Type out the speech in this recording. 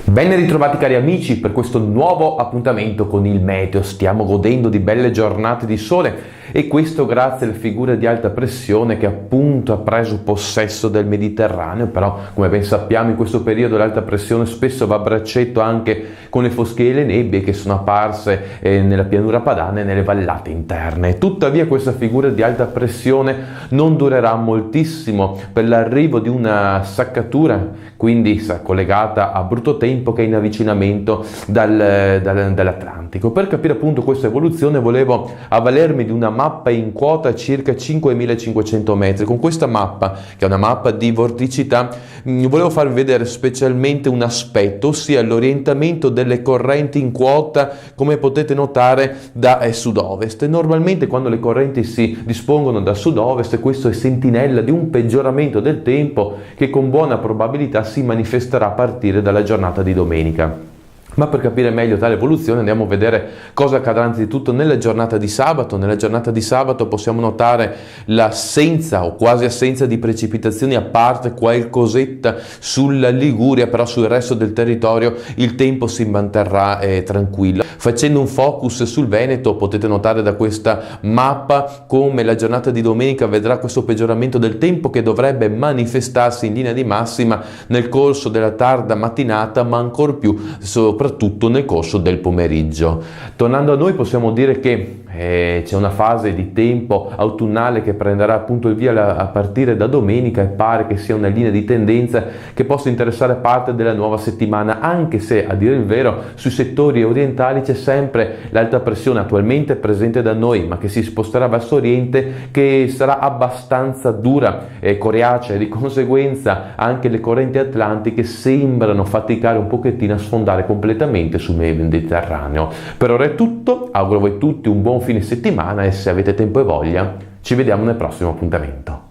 Ben ritrovati cari amici per questo nuovo appuntamento con il meteo. Stiamo godendo di belle giornate di sole e questo grazie alle figure di alta pressione che appunto ha preso possesso del Mediterraneo. Però come ben sappiamo in questo periodo l'alta pressione spesso va a braccetto anche con le foschie e le nebbie che sono apparse nella pianura padana e nelle vallate interne. Tuttavia questa figura di alta pressione non durerà moltissimo per l'arrivo di una saccatura, quindi collegata a brutto tempo che è in avvicinamento dall'Atlantico. Per capire appunto questa evoluzione volevo avvalermi di una mappa in quota a circa 5.500 metri. Con questa mappa, che è una mappa di vorticità, volevo farvi vedere specialmente un aspetto, ossia l'orientamento delle correnti in quota, come potete notare, da sud-ovest. Normalmente quando le correnti si dispongono da sud-ovest, questo è sentinella di un peggioramento del tempo che con buona probabilità si manifesterà a partire dalla giornata di domenica. Ma per capire meglio tale evoluzione andiamo a vedere cosa accadrà anzitutto nella giornata di sabato. Nella giornata di sabato possiamo notare l'assenza o quasi assenza di precipitazioni, a parte qualcosetta sulla Liguria, però sul resto del territorio il tempo si manterrà tranquillo. Facendo un focus sul Veneto potete notare da questa mappa come la giornata di domenica vedrà questo peggioramento del tempo che dovrebbe manifestarsi in linea di massima nel corso della tarda mattinata, ma ancor più soprattutto nel corso del pomeriggio. Tornando a noi possiamo dire che c'è una fase di tempo autunnale che prenderà appunto il via a partire da domenica e pare che sia una linea di tendenza che possa interessare parte della nuova settimana, anche se a dire il vero sui settori orientali c'è sempre l'alta pressione attualmente presente da noi ma che si sposterà verso oriente, che sarà abbastanza dura e coriacea, e di conseguenza anche le correnti atlantiche sembrano faticare un pochettino a sfondare completamente sul Mediterraneo. Per ora è tutto, auguro a voi tutti un buon fine settimana e se avete tempo e voglia ci vediamo nel prossimo appuntamento.